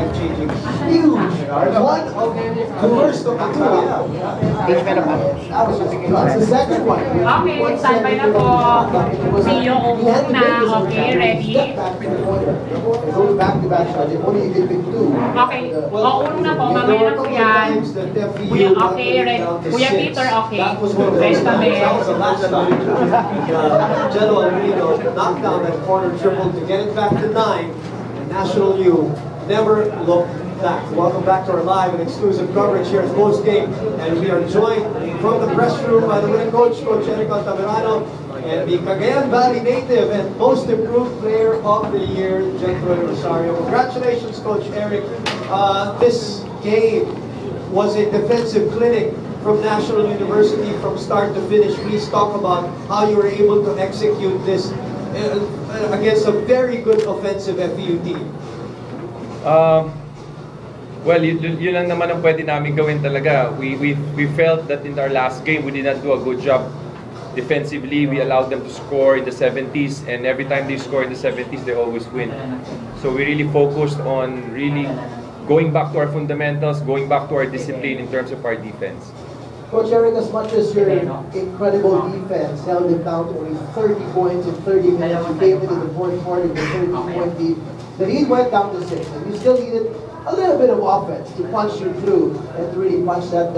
life-changing, huge, one of the first of the two. That's the second one. Okay, standby na po. Video ko muna. Okay, ready? Goes back to back shot. Only did pick two. Okay, uno na po. Mamaya na po yan. Kuya, okay, ready. Kuya Peter, okay. Fresh kami. Jello Alvarado knocked down that corner triple to get it back to 9. And National U never looked back. Welcome back to our live and exclusive coverage here at Post Game. And we are joined from the press room by the winning coach, Coach Eric Altamirano, and the Cagayan Valley native and most improved player of the year, Troy Rosario. Congratulations, Coach Eric. This game was a defensive clinic from National University from start to finish. Please talk about how you were able to execute this against a very good offensive FEU team. Well, yun lang naman ang pwede namin gawin talaga. We felt that in our last game, we did not do a good job defensively. We allowed them to score in the 70s, and every time they score in the 70s, they always win. So we really focused on really going back to our fundamentals, going back to our discipline in terms of our defense. Coach Eric, as much as your incredible defense held them down to only 30 points in 30 minutes, you came into the fourth quarter with a 30-point lead. The lead went down to 6, and you still needed a little bit of offense to punch you through and to really punch that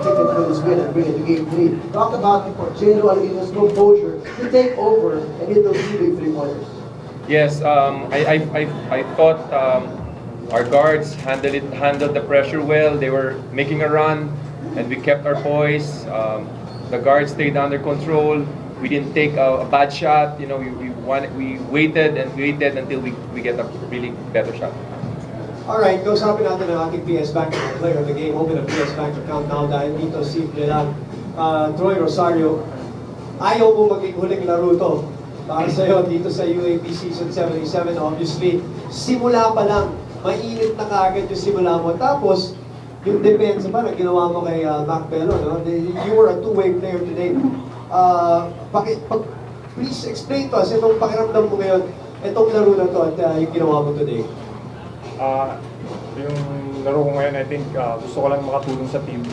ticket for this win and bring it to game 3. Talk about Jello Alvarito's composure to take over and hit those 2 big 3-pointers. Yes, I thought our guards handled the pressure well. They were making a run, and we kept our poise. The guards stayed under control. We didn't take a bad shot. You know, we waited and waited until we get a really better shot. All right, kausapin natin ang aking PS Bank player of the game. Open a PS Bank account now dahil dito simple lang. Troy Rosario, ayaw mo maging huling laro to para sa'yo dito sa UAP Season 77. Obviously, simula pa lang, mainit na kaagad yung simula mo. Tapos, yung depensa pa na ginawa mo kay Mac Bello, no? You were a two-way player today. Please explain to us itong pakiramdam mo ngayon, itong laro na to at yung ginawa mo today. Yung laro ko ngayon, I think gusto ko lang makatulong sa team.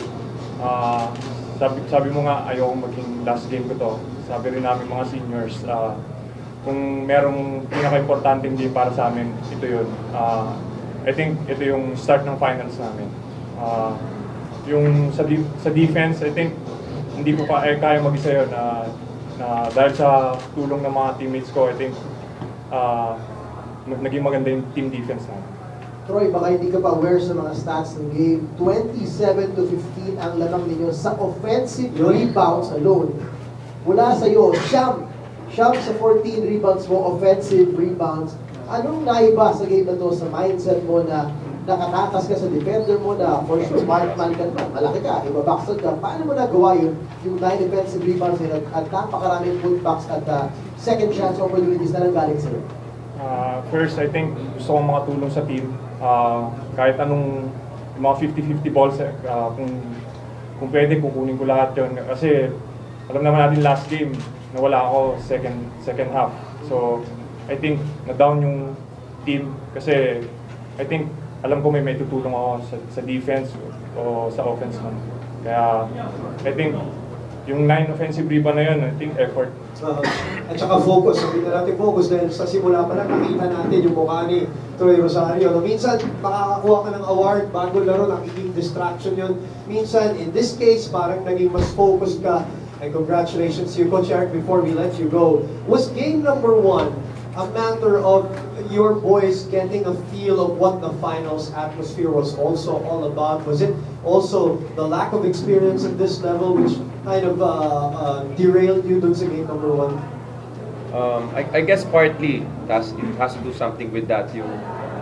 Sabi mo nga, ayoko maging last game ko to. Sabi rin namin mga seniors, kung merong pinaka-importanting game para sa amin, ito yun. I think ito yung start ng finals namin. Yung sa defense, I think hindi ko kaya mag-isa yun na dahil sa tulong ng mga teammates ko, I think naging maganda yung team defense namin. Troy, baka hindi ka pa aware sa mga stats ng game. 27-15 ang lanang ninyo sa offensive rebounds alone. Mula sa iyo, Siyam sa 14 rebounds mo, offensive rebounds. Anong naiba sa game na to sa mindset mo na nakatakas ka sa defender mo na for sure, smart man ka naman, malaki ka, ibabacksod ka. Paano mo nagawa yun, yung 9 defensive rebounds at napakaraming putbacks at second chance opportunities na nanggaling sa'yo? First, I think gusto kong makatulong sa team. Kahit anong mga 50-50 balls, kung pwede, kukunin ko lahat yun. Kasi alam naman natin last game, nawala ako second half. So, I think na-down yung team kasi I think alam ko may tutulong ako sa defense o sa offense man. Kaya I think yung 9 offensive rebound na yun, I think effort. At saka focus, sabihin na natin focus dahil sa simula pa lang nakita natin yung mukha ni Troy Rosario. No, minsan makakakuha ka ng award bago laro, nakikita distraction yun. Minsan, in this case, parang naging mas focused ka. And congratulations to you, Coach Eric, before we let you go. Was game number 1 a matter of your boys getting a feel of what the finals atmosphere was also all about? Was it also the lack of experience at this level which kind of derailed you dun sa game number 1? I guess partly it has to do something with that. Yung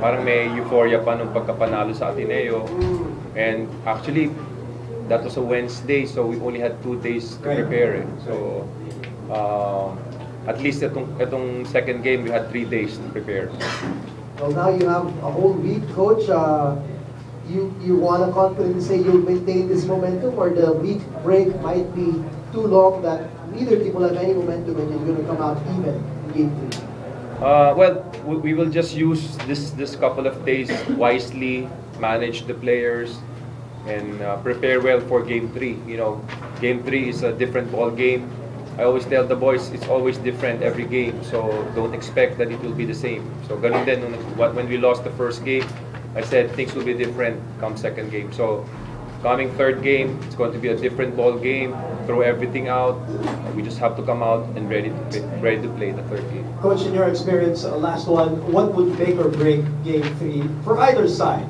parang may euphoria pa nung pagkapanalo sa Ateneo. And actually, that was a Wednesday, so we only had 2 days to prepare it. So at least itong second game, we had 3 days to prepare. Well, now you have a whole week, Coach. You want to confidently say you'll maintain this momentum, or the week break might be too long that neither team will have any momentum and you're going to come out even in game 3? Well, we will just use this couple of days wisely, manage the players, and prepare well for Game 3. You know, Game 3 is a different ball game. I always tell the boys it's always different every game, so don't expect that it will be the same. So ganun din when we lost the first game, I said things will be different come second game. So coming third game, it's going to be a different ball game. Throw everything out. We just have to come out and ready to play the third game. Coach, in your experience, last one, what would make or break Game 3 for either side?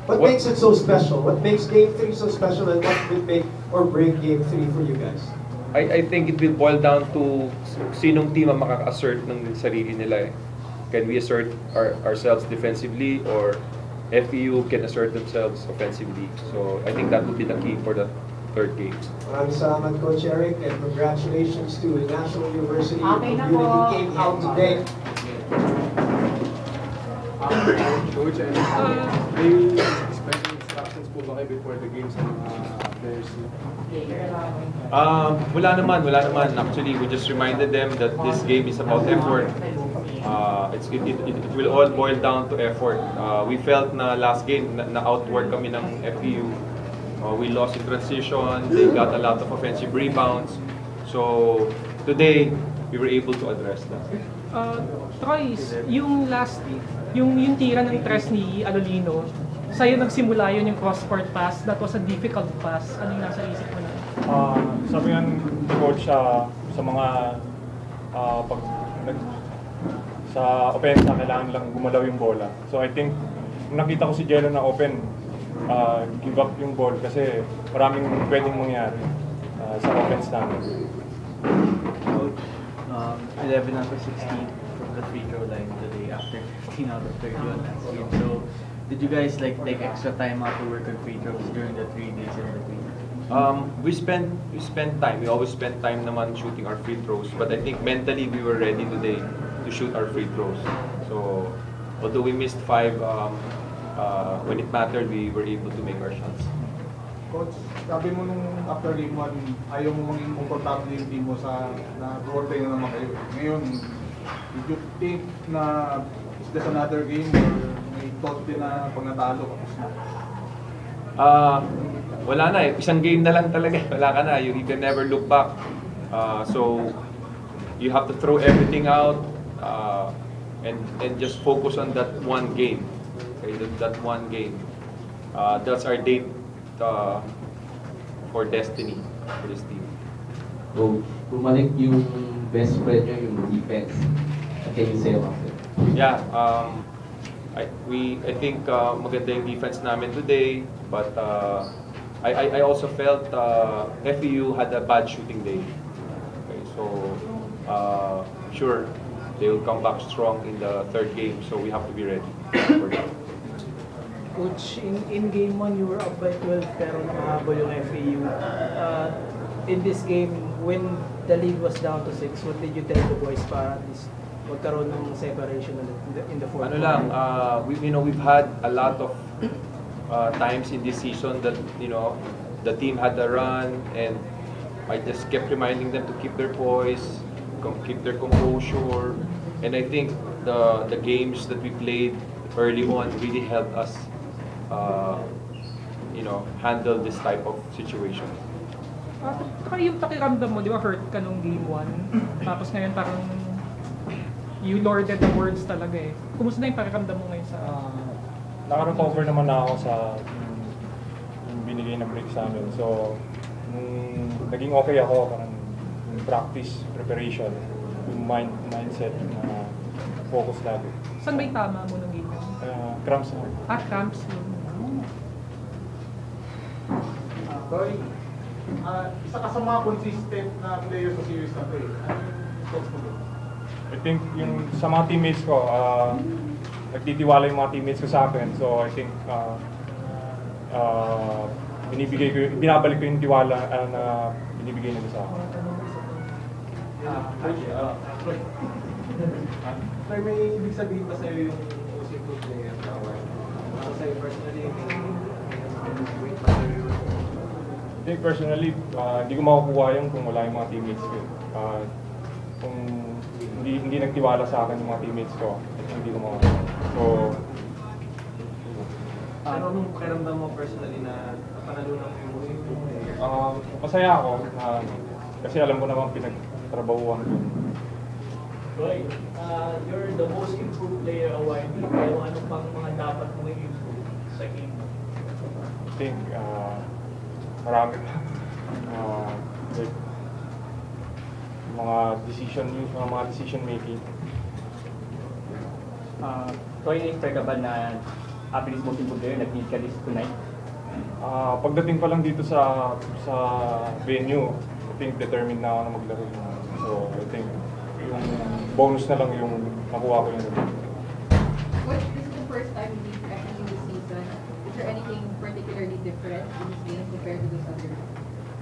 What makes it so special? What makes Game 3 so special, and what would make or break Game 3 for you guys? I think it will boil down to sinong team ang makaka-assert ng sarili nila. Can we assert ourselves defensively, or FEU can assert themselves offensively? So I think that would be the key for the third game. Maraming salamat, Coach Eric, and congratulations to National University Okay na Community po. came out today. Coach, may special instructions po ba kayo before the games ng players? Wala naman. Actually, we just reminded them that this game is about effort. It will all boil down to effort. We felt na last game na outwork kami ng FEU. We lost in transition. They got a lot of offensive rebounds. So today we were able to address that. Troyes, yung tira ng tres ni Alolino, sa'yo nagsimula yun yung cross-court pass, that was a difficult pass. Ano yung nasa isip mo na? Sabi nga ni coach sa mga sa opensa, kailangan lang gumalaw yung bola. So I think, nung nakita ko si Jello na open, give up yung ball kasi maraming pwedeng mangyari sa offense namin. Coach, 11 out of 16 from the free throw line today after 15 out of 31 last game. So, did you guys take extra time out to work on free throws during the 3 days in between? We spent time. We always spend time naman shooting our free throws. But I think mentally we were ready today to shoot our free throws. So although we missed 5, when it mattered, we were able to make our shots. Coach, sabi mo nung after game 1, ayaw mo maging komportable yung team mo sa na-rotate na naman kayo. Ngayon, did you think na is this another game or may thought din na pag natalo kapos na? Wala na eh. Isang game na lang talaga. Wala ka na. You can never look back. So you have to throw everything out and just focus on that one game. Okay, that one game. That's our date for destiny for this team. So, bumalik yung best friend nyo, yung defense. Can you say about it? Yeah, I think maganda yung defense namin today, but I also felt FEU had a bad shooting day. Okay, so sure they will come back strong in the third game, so we have to be ready for that. Coach, in game 1 you were up by 12 pero nakahabol yung FAU. In this game, when the lead was down to 6, what did you tell the boys para at least magkaroon ng separation in the fourth? Ano lang, we've had a lot of times in this season that the team had a run, and I just kept reminding them to keep their poise, keep their composure, and I think the games that we played early on really helped us handle this type of situation. Yung pakiramdam mo, di ba hurt ka nung game 1? Tapos ngayon parang you lorded the words talaga eh. Kumusta na yung pakiramdam mo ngayon sa... Naka-recover naman na ako sa yung binigay na break sa amin. So, nung naging okay ako, parang yung practice, preparation, yung mindset na focus lagi. Saan ba yung tama mo nung game? Cramps na. Cramps yun. Sorry, isa ka sa mga consistent na players sa series na to eh. Ano yung thoughts mo doon? I think yung sa mga teammates ko, nagtitiwala yung mga teammates ko sa akin. So I think binabalik ko yung tiwala na binibigay nila sa akin. Sir, may ibig sabihin ba sa'yo yung usip ko player na sa'yo personally, I think personally, hindi ko makukuha yung kung wala yung mga teammates ko. Kung hindi nagtiwala sa akin yung mga teammates ko. Hindi ko mga. So, Ano nung pakiramdam mo personally na panalunan mo yung masaya ako na kasi alam ko naman pinagtrabahuan ko. Roy, you're the most improved player award. Pero ano pang mga dapat mong i-improve sa game? I think marami pa. Like, mga decision making. Roy, na-expect ka ba na Abilis most improved player nag-need ka this tonight? Pagdating pa lang dito sa venue, I think determined na ako na maglaro. So I think yung bonus na lang yung nakuha ko yung Coach, this is the first time we've actually this season. Is there anything particularly different in this game compared to those other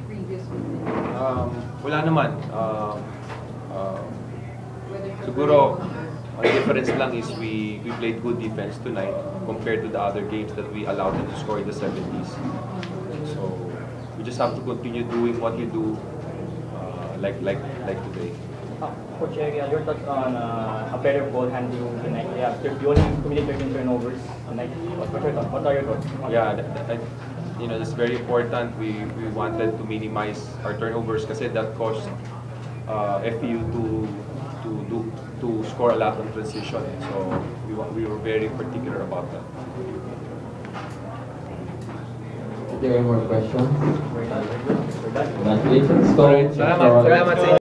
previous weeks? Wala naman. Whether for Siguro, ang difference lang is we played good defense tonight compared to the other games that we allowed them to score in the 70s. So we just have to continue doing what we do like today. Coach Ariel, your thoughts on a better ball handling tonight? Yeah, you only committed 13 turnovers tonight. What are your thoughts? Yeah, that's very important. We wanted to minimize our turnovers kasi that caused FEU to score a lot on transition. So we were very particular about that. Is there any more questions? We're done. Congratulations, Coach. Salamat.